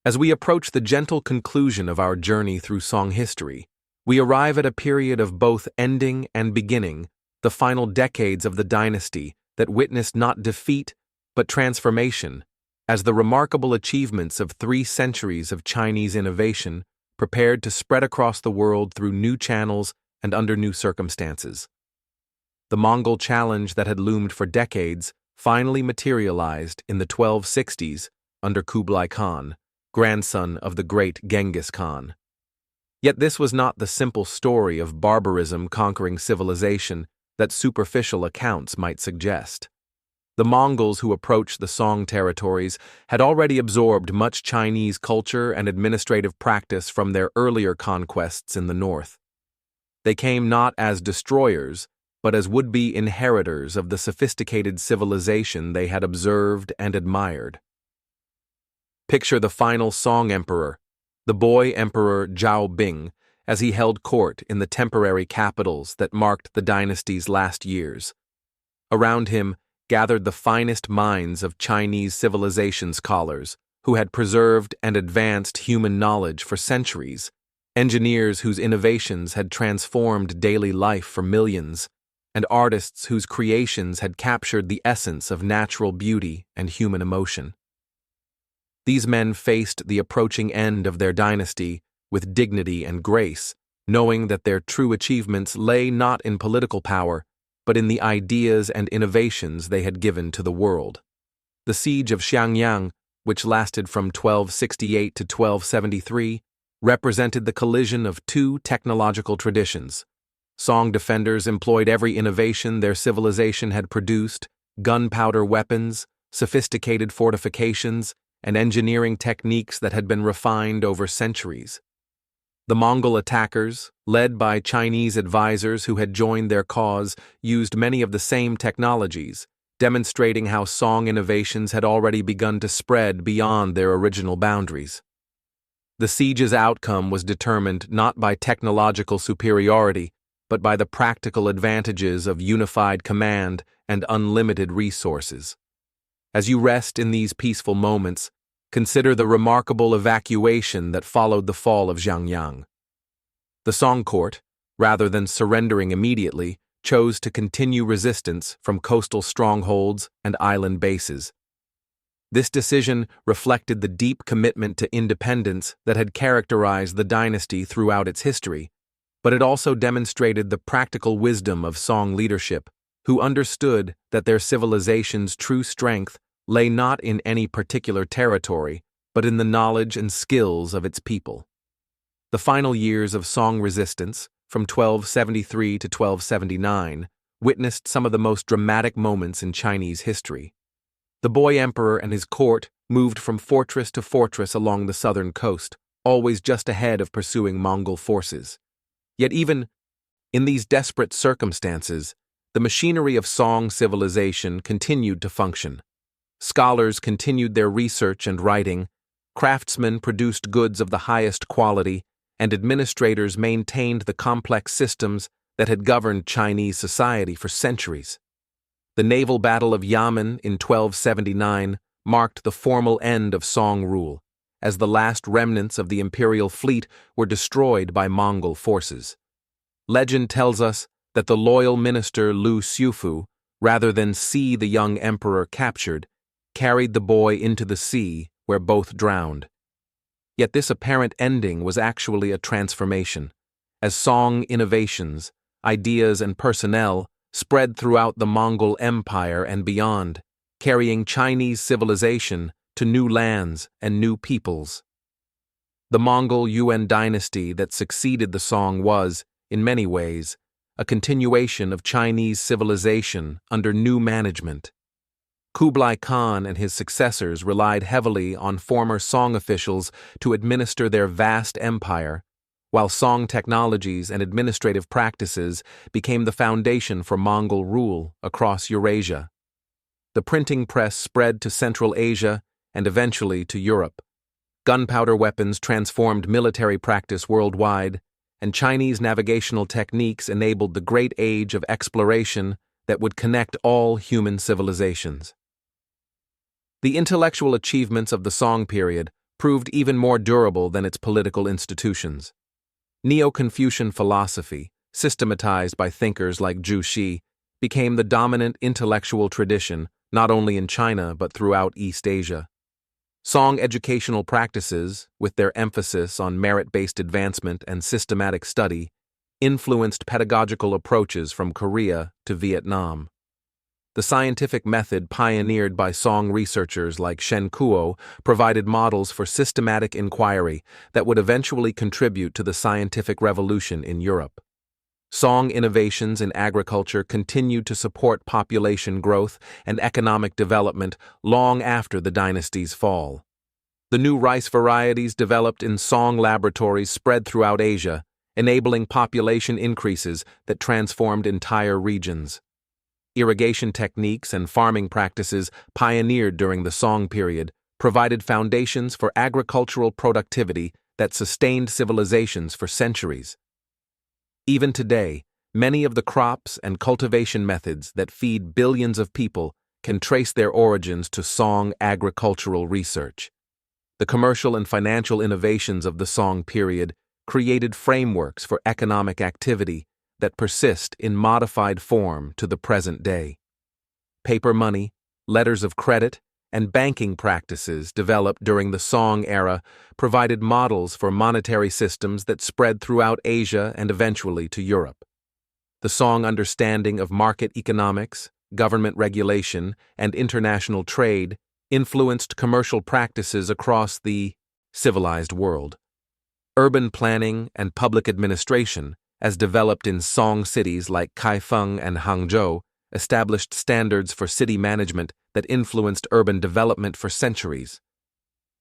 As we approach the gentle conclusion of our journey through Song history, we arrive at a period of both ending and beginning, the final decades of the dynasty that witnessed not defeat but transformation, as the remarkable achievements of 3 centuries of Chinese innovation prepared to spread across the world through new channels and under new circumstances. The Mongol challenge that had loomed for decades finally materialized in the 1260s under Kublai Khan, grandson of the great Genghis Khan. Yet this was not the simple story of barbarism conquering civilization that superficial accounts might suggest. The Mongols who approached the Song territories had already absorbed much Chinese culture and administrative practice from their earlier conquests in the north. They came not as destroyers, but as would-be inheritors of the sophisticated civilization they had observed and admired. Picture the final Song emperor, the boy emperor Zhao Bing, as he held court in the temporary capitals that marked the dynasty's last years. Around him gathered the finest minds of Chinese civilization scholars who had preserved and advanced human knowledge for centuries, engineers whose innovations had transformed daily life for millions, and artists whose creations had captured the essence of natural beauty and human emotion. These men faced the approaching end of their dynasty with dignity and grace, knowing that their true achievements lay not in political power, but in the ideas and innovations they had given to the world. The siege of Xiangyang, which lasted from 1268 to 1273, represented the collision of 2 technological traditions. Song defenders employed every innovation their civilization had produced: gunpowder weapons, sophisticated fortifications, and engineering techniques that had been refined over centuries. The Mongol attackers, led by Chinese advisors who had joined their cause, used many of the same technologies, demonstrating how Song innovations had already begun to spread beyond their original boundaries. The siege's outcome was determined not by technological superiority, but by the practical advantages of unified command and unlimited resources. As you rest in these peaceful moments, consider the remarkable evacuation that followed the fall of Xiangyang. The Song court, rather than surrendering immediately, chose to continue resistance from coastal strongholds and island bases. This decision reflected the deep commitment to independence that had characterized the dynasty throughout its history, but it also demonstrated the practical wisdom of Song leadership, who understood that their civilization's true strength lay not in any particular territory, but in the knowledge and skills of its people. The final years of Song resistance, from 1273 to 1279, witnessed some of the most dramatic moments in Chinese history. The boy emperor and his court moved from fortress to fortress along the southern coast, always just ahead of pursuing Mongol forces. Yet even in these desperate circumstances, the machinery of Song civilization continued to function. Scholars continued their research and writing, craftsmen produced goods of the highest quality, and administrators maintained the complex systems that had governed Chinese society for centuries. The naval battle of Yamen in 1279 marked the formal end of Song rule, as the last remnants of the imperial fleet were destroyed by Mongol forces. Legend tells us that the loyal minister Lu Xiufu, rather than see the young emperor captured, carried the boy into the sea, where both drowned. Yet this apparent ending was actually a transformation, as Song innovations, ideas, and personnel spread throughout the Mongol Empire and beyond, carrying Chinese civilization to new lands and new peoples. The Mongol Yuan dynasty that succeeded the Song was, in many ways, a continuation of Chinese civilization under new management. Kublai Khan and his successors relied heavily on former Song officials to administer their vast empire, while Song technologies and administrative practices became the foundation for Mongol rule across Eurasia. The printing press spread to Central Asia and eventually to Europe. Gunpowder weapons transformed military practice worldwide, and Chinese navigational techniques enabled the great age of exploration that would connect all human civilizations. The intellectual achievements of the Song period proved even more durable than its political institutions. Neo-Confucian philosophy, systematized by thinkers like Su Shi, became the dominant intellectual tradition not only in China but throughout East Asia. Song educational practices, with their emphasis on merit-based advancement and systematic study, influenced pedagogical approaches from Korea to Vietnam. The scientific method pioneered by Song researchers like Shen Kuo provided models for systematic inquiry that would eventually contribute to the scientific revolution in Europe. Song innovations in agriculture continued to support population growth and economic development long after the dynasty's fall. The new rice varieties developed in Song laboratories spread throughout Asia, enabling population increases that transformed entire regions. Irrigation techniques and farming practices pioneered during the Song period provided foundations for agricultural productivity that sustained civilizations for centuries. Even today, many of the crops and cultivation methods that feed billions of people can trace their origins to Song agricultural research. The commercial and financial innovations of the Song period created frameworks for economic activity that persist in modified form to the present day. Paper money, letters of credit, and banking practices developed during the Song era provided models for monetary systems that spread throughout Asia and eventually to Europe. The Song understanding of market economics, government regulation, and international trade influenced commercial practices across the civilized world. Urban planning and public administration, as developed in Song cities like Kaifeng and Hangzhou, established standards for city management that influenced urban development for centuries.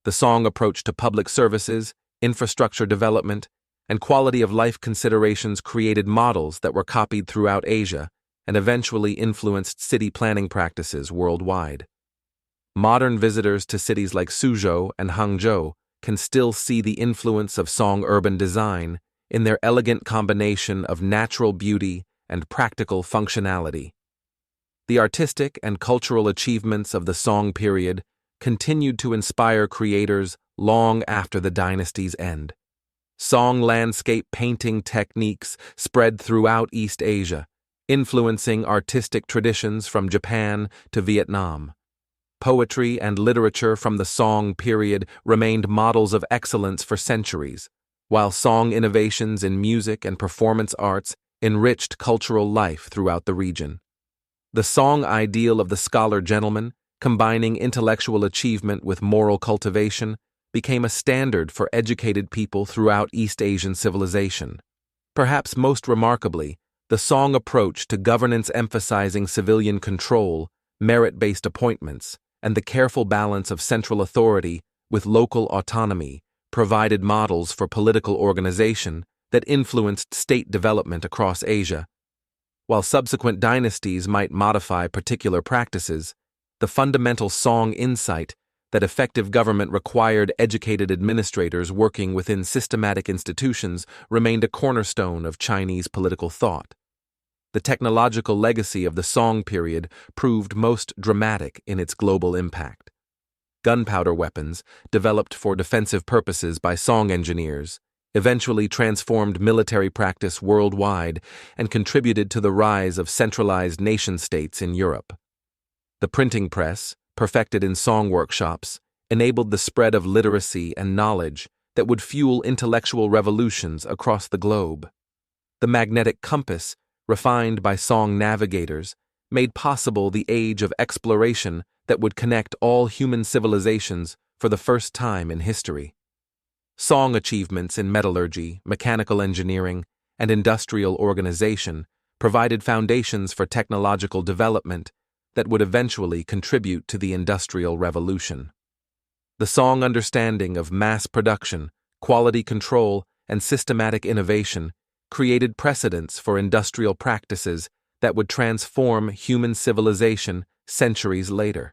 The Song approach to public services, infrastructure development, and quality of life considerations created models that were copied throughout Asia and eventually influenced city planning practices worldwide. Modern visitors to cities like Suzhou and Hangzhou can still see the influence of Song urban design in their elegant combination of natural beauty and practical functionality. The artistic and cultural achievements of the Song period continued to inspire creators long after the dynasty's end. Song landscape painting techniques spread throughout East Asia, influencing artistic traditions from Japan to Vietnam. Poetry and literature from the Song period remained models of excellence for centuries, while Song innovations in music and performance arts enriched cultural life throughout the region. The Song ideal of the scholar gentleman, combining intellectual achievement with moral cultivation, became a standard for educated people throughout East Asian civilization. Perhaps most remarkably, the Song approach to governance emphasizing civilian control, merit-based appointments, and the careful balance of central authority with local autonomy provided models for political organization that influenced state development across Asia. While subsequent dynasties might modify particular practices, the fundamental Song insight that effective government required educated administrators working within systematic institutions remained a cornerstone of Chinese political thought. the technological legacy of the Song period proved most dramatic in its global impact. Gunpowder weapons, developed for defensive purposes by Song engineers, eventually transformed military practice worldwide and contributed to the rise of centralized nation-states in Europe. The printing press, perfected in Song workshops, enabled the spread of literacy and knowledge that would fuel intellectual revolutions across the globe. The magnetic compass, refined by Song navigators, made possible the age of exploration that would connect all human civilizations for the first time in history. Song achievements in metallurgy, mechanical engineering, and industrial organization provided foundations for technological development that would eventually contribute to the Industrial Revolution. The Song understanding of mass production, quality control, and systematic innovation created precedents for industrial practices that would transform human civilization centuries later.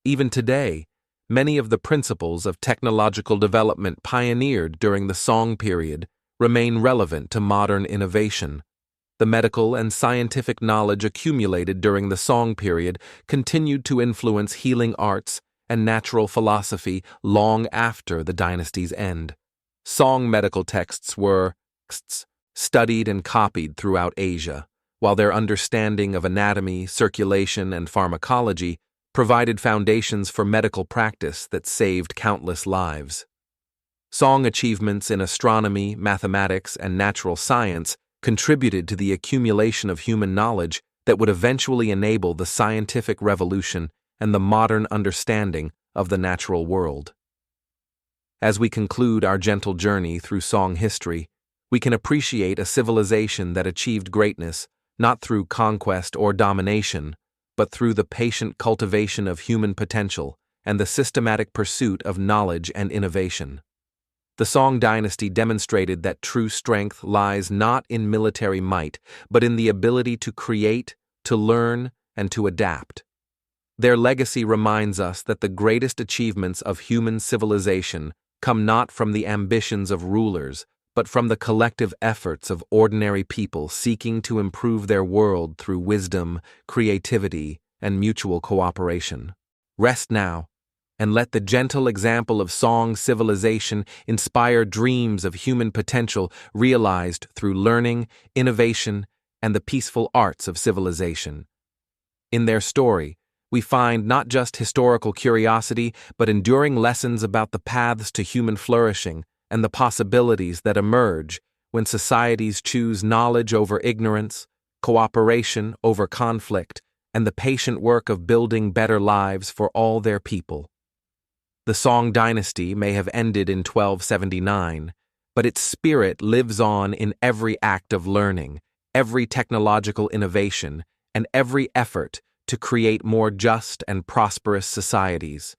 Even today, many of the principles of technological development pioneered during the Song period remain relevant to modern innovation. The medical and scientific knowledge accumulated during the Song period continued to influence healing arts and natural philosophy long after the dynasty's end. Song medical texts were studied and copied throughout Asia, while their understanding of anatomy, circulation, and pharmacology provided foundations for medical practice that saved countless lives. Song achievements in astronomy, mathematics, and natural science contributed to the accumulation of human knowledge that would eventually enable the scientific revolution and the modern understanding of the natural world. As we conclude our gentle journey through Song history, we can appreciate a civilization that achieved greatness not through conquest or domination, but through the patient cultivation of human potential and the systematic pursuit of knowledge and innovation. The Song dynasty demonstrated that true strength lies not in military might, but in the ability to create, to learn, and to adapt. Their legacy reminds us that the greatest achievements of human civilization come not from the ambitions of rulers, but from the collective efforts of ordinary people seeking to improve their world through wisdom, creativity, and mutual cooperation. Rest now, and let the gentle example of Song civilization inspire dreams of human potential realized through learning, innovation, and the peaceful arts of civilization. In their story, we find not just historical curiosity, but enduring lessons about the paths to human flourishing and the possibilities that emerge when societies choose knowledge over ignorance, cooperation over conflict, and the patient work of building better lives for all their people. The Song dynasty may have ended in 1279, but its spirit lives on in every act of learning, every technological innovation, and every effort to create more just and prosperous societies.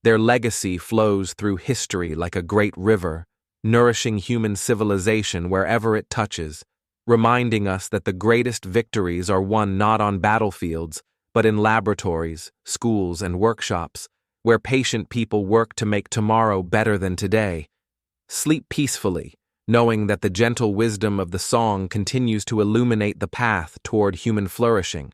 Their legacy flows through history like a great river, nourishing human civilization wherever it touches, reminding us that the greatest victories are won not on battlefields, but in laboratories, schools, and workshops, where patient people work to make tomorrow better than today. Sleep peacefully, knowing that the gentle wisdom of the Song continues to illuminate the path toward human flourishing,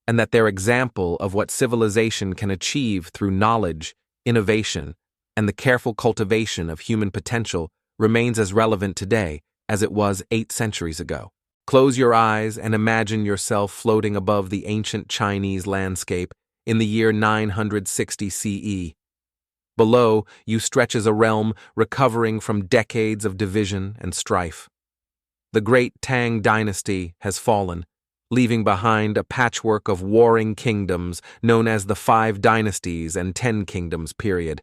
and that their example of what civilization can achieve through knowledge, innovation, and the careful cultivation of human potential remains as relevant today as it was 8 centuries ago. Close your eyes and imagine yourself floating above the ancient Chinese landscape in the year 960 CE. Below you stretches a realm recovering from decades of division and strife. The great Tang dynasty has fallen, leaving behind a patchwork of warring kingdoms known as the 5 Dynasties and 10 Kingdoms period.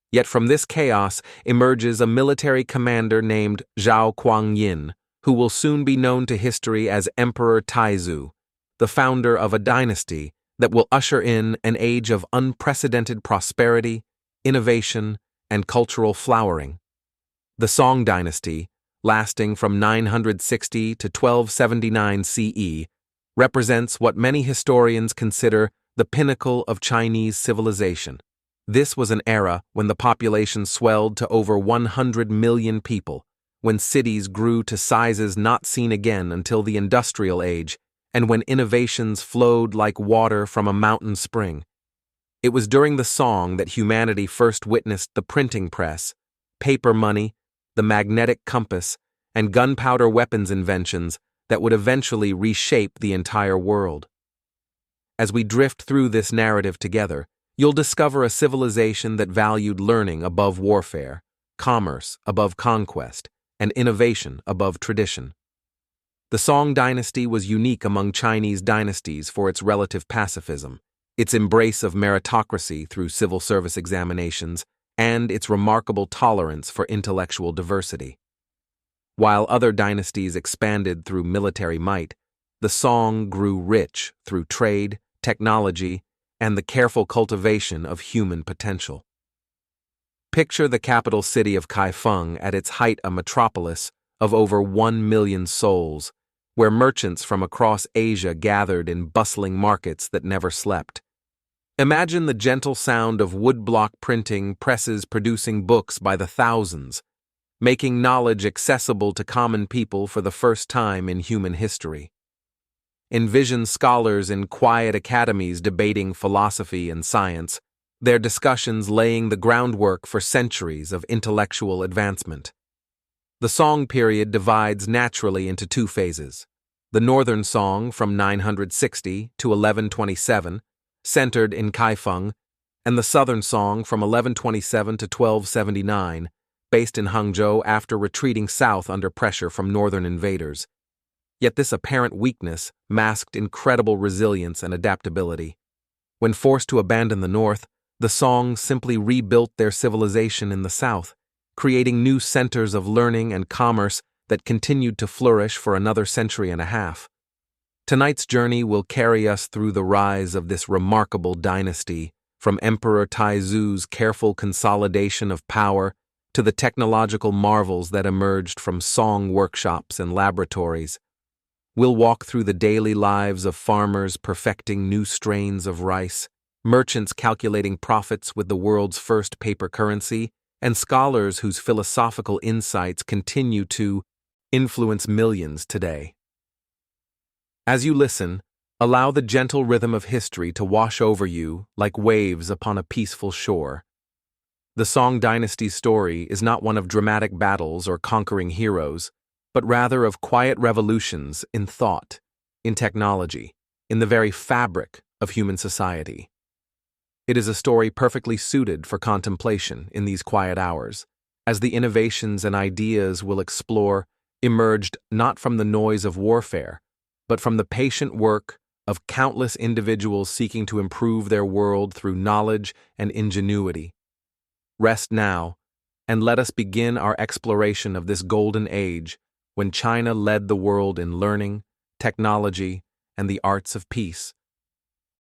Yet from this chaos emerges a military commander named Zhao Kuang-yin, who will soon be known to history as Emperor Taizu, the founder of a dynasty that will usher in an age of unprecedented prosperity, innovation, and cultural flowering. The Song dynasty, lasting from 960 to 1279 CE, represents what many historians consider the pinnacle of Chinese civilization. This was an era when the population swelled to over 100 million people, when cities grew to sizes not seen again until the Industrial Age, and when innovations flowed like water from a mountain spring. It was during the Song that humanity first witnessed the printing press, paper money, the magnetic compass, and gunpowder weapons inventions that would eventually reshape the entire world. As we drift through this narrative together, you'll discover a civilization that valued learning above warfare, commerce above conquest, and innovation above tradition. The Song Dynasty was unique among Chinese dynasties for its relative pacifism, its embrace of meritocracy through civil service examinations, and its remarkable tolerance for intellectual diversity. While other dynasties expanded through military might, the Song grew rich through trade, technology, and the careful cultivation of human potential. Picture the capital city of Kaifeng at its height, a metropolis of over 1 million souls, where merchants from across Asia gathered in bustling markets that never slept. Imagine the gentle sound of woodblock printing presses producing books by the thousands, making knowledge accessible to common people for the first time in human history. Envision scholars in quiet academies debating philosophy and science, their discussions laying the groundwork for centuries of intellectual advancement. The Song period divides naturally into two phases. The Northern Song from 960 to 1127, centered in Kaifeng, and the Southern Song from 1127 to 1279, based in Hangzhou after retreating south under pressure from northern invaders. Yet this apparent weakness masked incredible resilience and adaptability. When forced to abandon the north, the Song simply rebuilt their civilization in the south, creating new centers of learning and commerce that continued to flourish for another century and a half. Tonight's journey will carry us through the rise of this remarkable dynasty, from Emperor Taizu's careful consolidation of power to the technological marvels that emerged from Song workshops and laboratories. We'll walk through the daily lives of farmers perfecting new strains of rice, merchants calculating profits with the world's first paper currency, and scholars whose philosophical insights continue to influence millions today. As you listen, allow the gentle rhythm of history to wash over you like waves upon a peaceful shore. The Song Dynasty's story is not one of dramatic battles or conquering heroes, but rather of quiet revolutions in thought, in technology, in the very fabric of human society. It is a story perfectly suited for contemplation in these quiet hours, as the innovations and ideas we'll explore emerged not from the noise of warfare, but from the patient work of countless individuals seeking to improve their world through knowledge and ingenuity. Rest now, and let us begin our exploration of this golden age when China led the world in learning, technology, and the arts of peace.